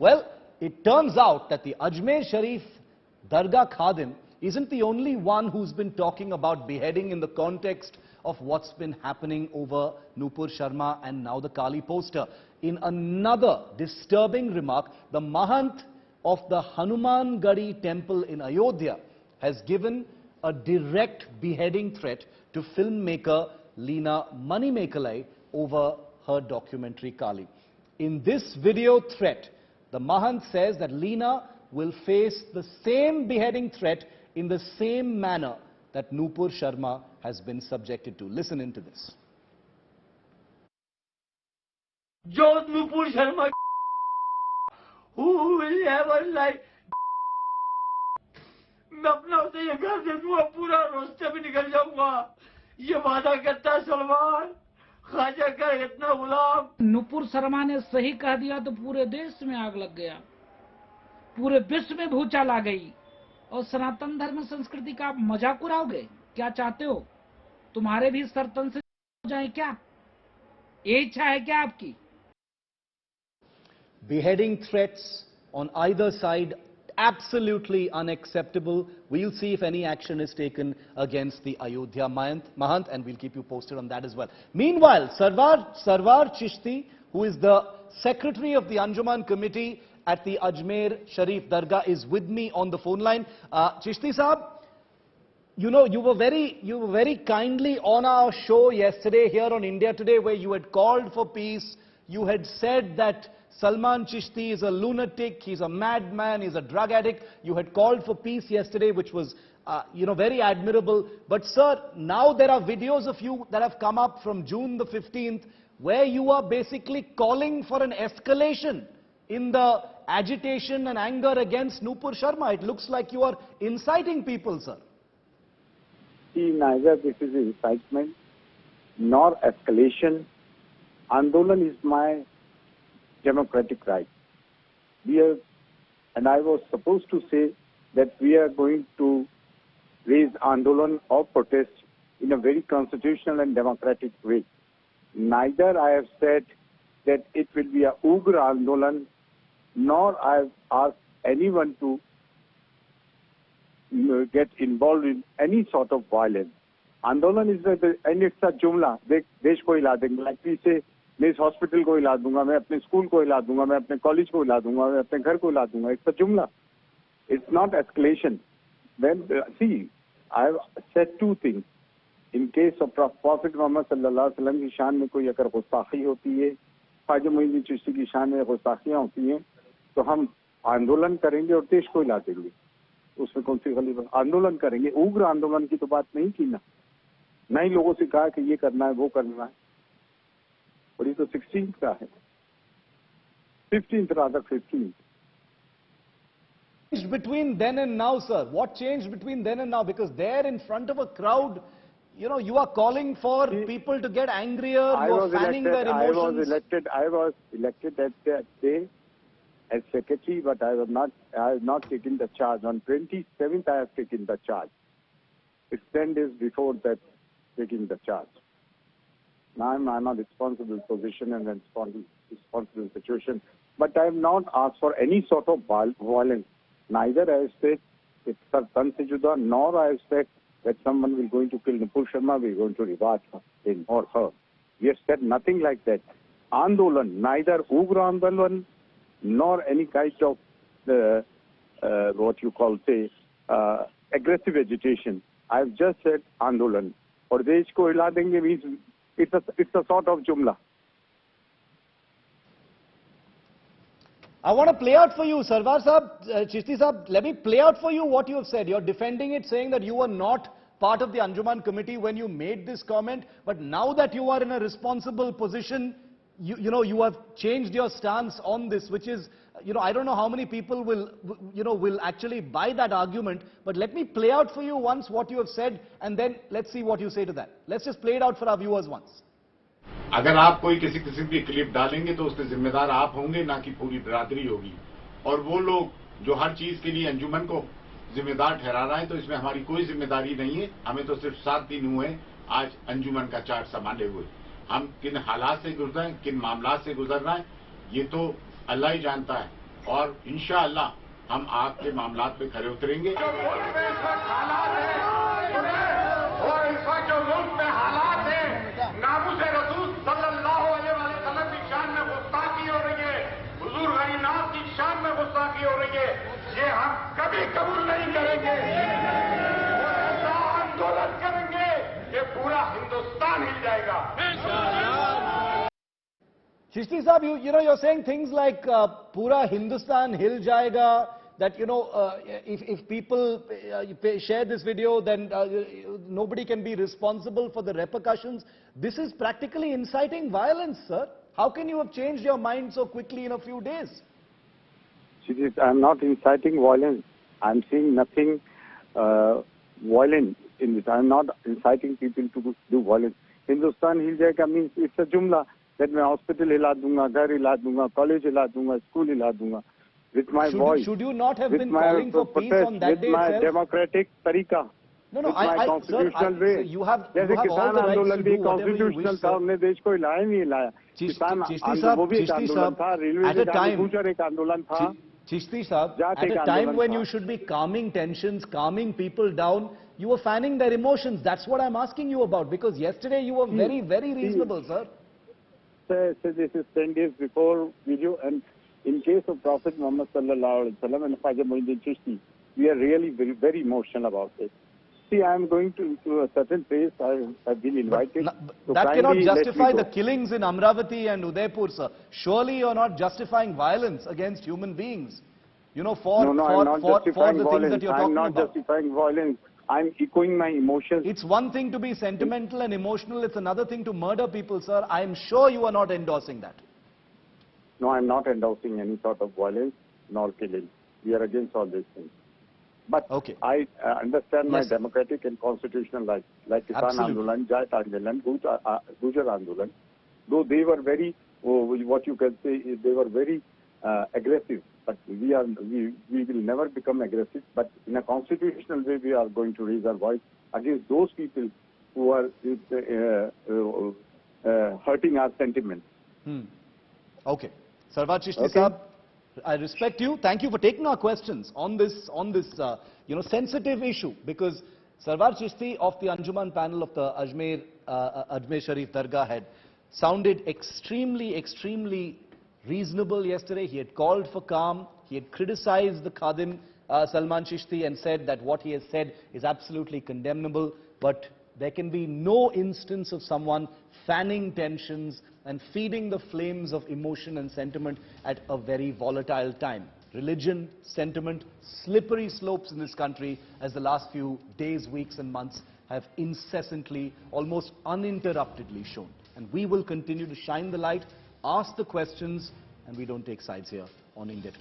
Well, it turns out that the Ajmer Sharif Dargah Khadim isn't the only one who's been talking about beheading in the context of what's been happening over Nupur Sharma and now the Kaali Poster. In another disturbing remark, the Mahant of the Hanuman Gadi temple in Ayodhya has given a direct beheading threat to filmmaker Leena Manimekalai over her documentary Kaali. In this video threat, the Mahant says that Leena will face the same beheading threat in the same manner that Nupur Sharma has been subjected to. Listen into this. Jo Nupur Sharma, who will ever like? मैं अपना उसे ये घर से दूंगा, पूरा रोस्ते में निकल जाऊंगा, ये वादा करता है सलवार, खाजा का इतना गुलाम। नुपुर शर्मा ने सही कह दिया तो पूरे देश में आग लग गया, पूरे विश्व में भूचाल आ गई और सनातन धर्म संस्कृति का आप मजाक उड़ाओगे? क्या चाहते हो तुम्हारे भी सर तन से हो जाए क्या? ये इच्छा है क्या आपकी? Beheading threats on either side, absolutely unacceptable. We'll see if any action is taken against the Ayodhya Mahant, and we'll keep you posted on that as well. Meanwhile, Sarwar Chisty, who is the secretary of the Anjuman committee at the Ajmer Sharif Dargah, is with me on the phone line. Chisty Saab, you know, you were very kindly on our show yesterday here on India Today, where you had called for peace. You had said that Salman Chisty is a lunatic, he's a madman, he's a drug addict. You had called for peace yesterday, which was, very admirable. But sir, now there are videos of you that have come up from June the 15th, where you are basically calling for an escalation in the agitation and anger against Nupur Sharma. It looks like you are inciting people, sir. See, neither this is incitement nor escalation. Andolan is my democratic right. And I was supposed to say that we are going to raise Andolan or protest in a very constitutional and democratic way. Neither I have said that it will be a Ugra Andolan, nor I have asked anyone to get involved in any sort of violence. Andolan is, and it's a jumla, desh ko hila denge. Like we say, मैं इस hospital को हिला दूंगा, मैं अपने school को हिला दूंगा, मैं अपने कॉलेज को हिला दूंगा, मैं अपने घर को हिला दूंगा. It's a jumla. It's not escalation. When see, I have said two things. In case of Prophet Muhammad sallallahu alaihi wasallam की शान में कोई अगर गुस्ताखी होती है, ख्वाजा मोइनुद्दीन चिश्ती की शान में गुस्ताखियां होती हैं, तो हम आंदोलन करेंगे और देश को हिला देंगे. उसमें कौन सी गली आंदोलन करेंगे? उग्र आंदोलन की तो बात नहीं की ना. नहीं लोगों से कहा कि ये करना है, वो करना है. But it's the 16th का है. 15th rather, 15th. Between then and now, sir, what changed between then and now? Because there in front of a crowd, you are calling for people to get angrier, you are fanning their emotions. I was elected that day as secretary, but I have not taken the charge. On 27th, I have taken the charge. It's 10 days before that taking the charge. Now I'm in a responsible position and responsible situation. But I have not asked for any sort of violence. Neither I have said it's Tan se juda, nor I have said that someone will going to kill Nupur Sharma, we are going to reward him or her. We have said nothing like that. Andolan, neither Ugra Andolan, nor any kind of what you call, say, aggressive agitation. I have just said Andolan. Or desh ko hila denge means it's a sort of jumla. I want to play out for you, Sarwar Sahab, Chisty Sahab, let me play out for you what you have said. You're defending it, saying that you were not part of the Anjuman committee when you made this comment, but now that you are in a responsible position, you have changed your stance on this, which is, I don't know how many people will actually buy that argument, but let me play out for you once what you have said, and then let's see what you say to that. Let's just play it out for our viewers once. अगर आप कोई किसी किस्म की clip डालेंगे तो उसके जिम्मेदार आप होंगे, ना कि पूरी बिरादरी होगी. और वो लोग जो हर चीज के लिए अंजुमन को जिम्मेदार ठहरा रहा है, तो इसमें हमारी कोई जिम्मेदारी नहीं है. हमें तो सिर्फ 7 दिन हुए आज अंजुमन का चार्ज संभाले हुए. हम किन हालात से गुजर रहे हैं, किन मामलात से गुजर रहे हैं, ये तो अल्लाह ही जानता है. और इंशाअल्लाह हम आपके मामलात पे खरे उतरेंगे। जो मुल्क में इस वक्त हालात है, और इस वक्त जो मुल्क में हालात है, नामुस रसूल सल्लल्लाहु अलैहि वसल्लम की शान में गुस्ताखी हो रही है, हुजूर गरीनाथ की शान में गुस्ताखी हो रही है, ये हम कभी कबूल नहीं करेंगे। ऐसा आंदोलन करेंगे कि पूरा हिंदुस्तान हिल जाएगा। Chisty Saab, you're saying things like Pura Hindustan Hil Jayega, that, if people share this video, then nobody can be responsible for the repercussions. This is practically inciting violence, sir. How can you have changed your mind so quickly in a few days? I'm not inciting violence. I'm saying nothing violent in this. I'm not inciting people to do violence. Hindustan Hil Jayega means it's a jumla. That मैं hospital हिला दूंगा, घर हिला दूंगा, college हिला दूंगा, school हिला दूंगा. With my voice. Should you not have been calling for peace on that day itself? With my democratic तरीका. No, with my constitutional way. You have जैसे all किसान the rights to आंदोलन do भी whatever you wish, constitutional sir. था, हमने देश को हिलाया नहीं हिलाया. किसान वो भी एक आंदोलन था, रेलवे के गुजर एक आंदोलन था. Chisty Saab, at a time when you should be calming tensions, calming people down, you were fanning their emotions. That's what I'm asking you about, because yesterday you were very, very reasonable, sir. Sir, this is 10 days before video, and in case of Prophet Muhammad sallallahu alaihi wasallam and Khwaja Muhyiddin Chishti, we are really very, very emotional about it. See, I am going to a certain place. I have been invited. That cannot justify the killings in Amravati and Udaipur, sir. Surely you're not justifying violence against human beings. For the things that you're talking about. I'm not justifying violence. I'm echoing my emotions. It's one thing to be sentimental and emotional. It's another thing to murder people, sir. I'm sure you are not endorsing that. No, I'm not endorsing any sort of violence nor killing. We are against all these things. But I understand my democratic and constitutional rights, like Kisan Andolan, Jat Andolan, Gujar Andolan. Though they were very, what you can say is they were very aggressive. But we will never become aggressive. But in a constitutional way, we are going to raise our voice against those people who are hurting our sentiments. Okay. Sarwar Chisty Saab, I respect you. Thank you for taking our questions on this sensitive issue, because Sarwar Chisty of the Anjuman panel of the Ajmer Sharif Dargah had sounded extremely, extremely reasonable yesterday. He had called for calm. He had criticized the Khadim Salman Chishti and said that what he has said is absolutely condemnable. But there can be no instance of someone fanning tensions and feeding the flames of emotion and sentiment at a very volatile time. Religion, sentiment, slippery slopes in this country, as the last few days, weeks and months have incessantly, almost uninterruptedly shown. And we will continue to shine the light, ask the questions, and we don't take sides here on In Depth.